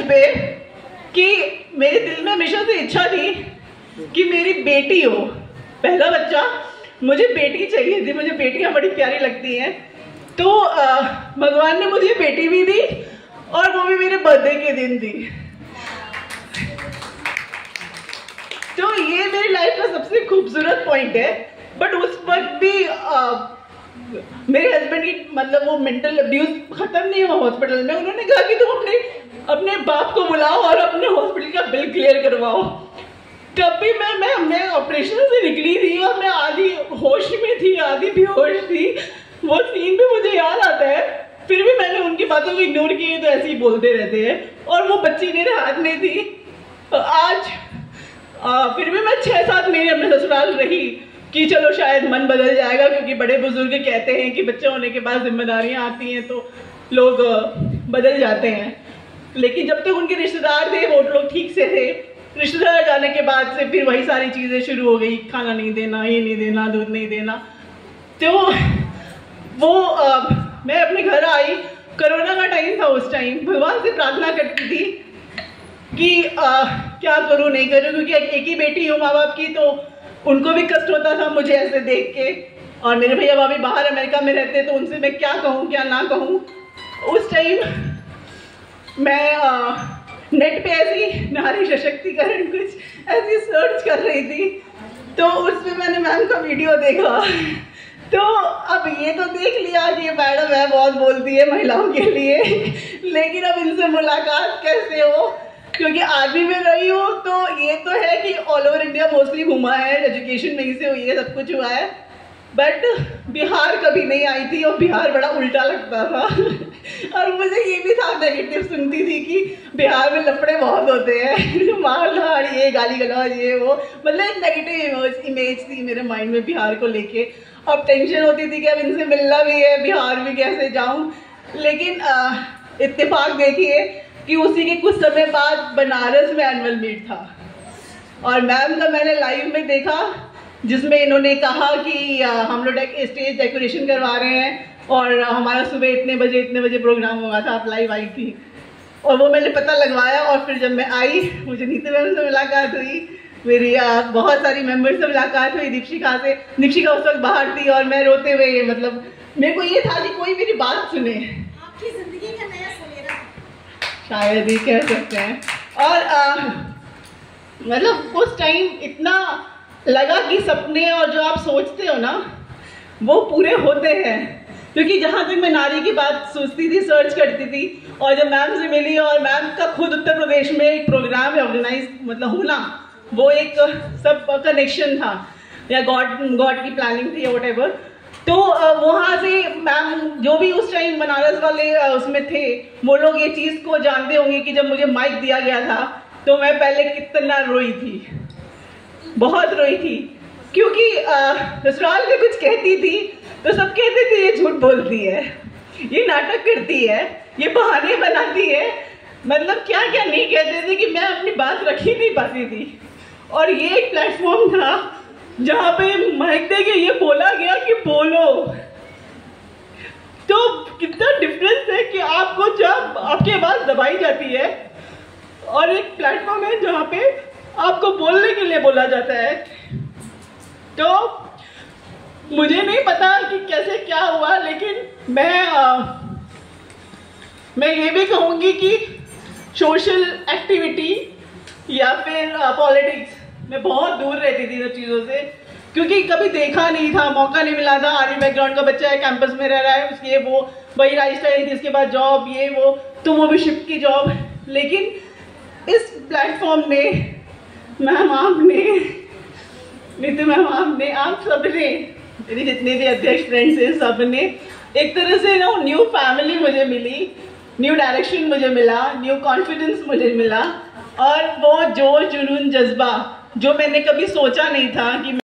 पे कि मेरे दिल में हमेशा से इच्छा थी कि मेरी बेटी हो, पहला बच्चा। मुझे बेटी चाहिए थी, मुझे बेटियां बड़ी प्यारी लगती हैं। तो भगवान ने मुझे बेटी भी दी और वो भी मेरे बर्थडे के दिन दी। तो ये मेरी लाइफ का सबसे खूबसूरत पॉइंट है। बट उस वक्त भी मेरे हस्बैंड की मतलब वो मेंटल अब्यूज खत्म नहीं हुआ हॉस्पिटल में। उन्होंने कहा कि तुम अपने बाप को बुलाओ और अपने हॉस्पिटल का बिल क्लियर करवाओ। तब भी मैं ऑपरेशन से निकली थी और मैं आधी होश में थी, आधी बेहोश थी। वो सीन भी मुझे याद आता है, फिर भी मैंने उनकी बातों को इग्नोर किए, तो ऐसे ही बोलते रहते हैं। और वो बच्ची मेरे हाथ में थी। आज फिर भी मैं 6-7 महीने अपने ससुराल रही कि चलो शायद मन बदल जाएगा, क्योंकि बड़े बुजुर्ग कहते हैं कि बच्चे होने के बाद जिम्मेदारियां आती हैं तो लोग बदल जाते हैं। लेकिन जब तक उनके रिश्तेदार थे वो लोग ठीक से थे। रिश्तेदार जाने के बाद से फिर वही सारी चीज़ें शुरू हो गई, खाना नहीं देना, ये नहीं देना, दूध नहीं देना। तो वो मैं अपने घर आई, कोरोना का टाइम था। उस टाइम भगवान से प्रार्थना करती थी कि क्या करूँ नहीं करूँ, क्योंकि एक ही बेटी हूँ माँ बाप की, तो उनको भी कष्ट होता था मुझे ऐसे देख के। और मेरे भैया भाभी बाहर अमेरिका में रहते, तो उनसे मैं क्या कहूँ क्या ना कहूँ। उस टाइम मैं नेट पे ऐसी नारी सशक्तिकरण कुछ ऐसी सर्च कर रही थी, तो उसमें मैंने मैम का वीडियो देखा। तो अब ये तो देख लिया कि मैडम है बहुत बोलती है महिलाओं के लिए, लेकिन अब इनसे मुलाकात कैसे हो, क्योंकि आर्मी में रही हूँ। तो ये तो है कि ऑल ओवर इंडिया मोस्टली घुमा है, एजुकेशन वहीं से हुई है, सब कुछ हुआ है। बट बिहार कभी नहीं आई थी, और बिहार बड़ा उल्टा लगता था। और मुझे ये भी था, नेगेटिव सुनती थी कि बिहार में लफड़े बहुत होते हैं, मार धाड़, ये गाली गलौज, ये वो, मतलब एक नेगेटिव इमेज थी मेरे माइंड में बिहार को लेके। अब टेंशन होती थी कि अब इनसे मिलना भी है, बिहार में कैसे जाऊं। लेकिन इत्तेफाक देखिए कि उसी के कुछ समय बाद बनारस में एनुअल मीट था, और मैम का मैंने लाइव में देखा, जिसमें इन्होंने कहा कि हम लोग स्टेज डेकोरेशन करवा रहे हैं और हमारा सुबह इतने बजे प्रोग्राम हुआ था। आप लाइव आई थी, और वो मैंने पता लगवाया। और फिर जब मैं आई, मुझे नीतू मैम से मुलाकात हुई, मेरी बहुत सारी मेंबर्स से मुलाकात हुई, दीपशिका से। दीपशिका उस वक्त बाहर थी और मैं रोते हुए, मतलब मेरे को ये था कि कोई मेरी बात सुने। आपकी जिंदगी का नया सवेरा शायद ही कह सकते हैं। और मतलब उस टाइम इतना लगा कि सपने और जो आप सोचते हो ना वो पूरे होते हैं। क्योंकि जहाँ तक मैं नारी की बात सोचती थी, सर्च करती थी, और जब मैम से मिली, और मैम का खुद उत्तर प्रदेश में एक प्रोग्राम है ऑर्गेनाइज, मतलब होना, वो एक सब कनेक्शन था, या गॉड की प्लानिंग थी, वट एवर। तो वहाँ से मैम जो भी उस टाइम बनारस वाले उसमें थे, वो लोग ये चीज़ को जानते होंगे कि जब मुझे माइक दिया गया था तो मैं पहले कितना रोई थी, बहुत रोई थी। क्योंकि ससुराल में कुछ कहती थी तो सब कहते थे ये झूठ बोलती है, ये नाटक करती है, ये बहाने बनाती है, मतलब क्या क्या नहीं कहते थे कि मैं अपनी बात रख ही नहीं पाती थी। और ये एक प्लेटफॉर्म था जहाँ पे माइक दे के ये बोला गया कि बोलो। तो कितना डिफरेंस है कि आपको जब आपकी आवाज़ दबाई जाती है, और एक प्लेटफॉर्म है जहाँ पे आपको बोलने के लिए बोला जाता है। तो मुझे नहीं पता कि कैसे क्या हुआ, लेकिन मैं ये भी कहूँगी कि सोशल एक्टिविटी या फिर पॉलिटिक्स में बहुत दूर रहती थी इन चीज़ों से, क्योंकि कभी देखा नहीं था, मौका नहीं मिला था। आर्मी बैकग्राउंड का बच्चा है, कैंपस में रह रहा है, उसके वो वही लाइफस्टाइल थी, इसके बाद जॉब, ये वो, तो वो भी शिफ्ट की जॉब। लेकिन इस प्लेटफॉर्म ने, मैम आपने, नीतू मैम आपने, आप सबने, मेरे जितने भी अध्यक्ष फ्रेंड्स हैं, सबने एक तरह से ना न्यू फैमिली मुझे मिली, न्यू डायरेक्शन मुझे मिला, न्यू कॉन्फिडेंस मुझे मिला, और वो जोश जुनून जज्बा जो मैंने कभी सोचा नहीं था कि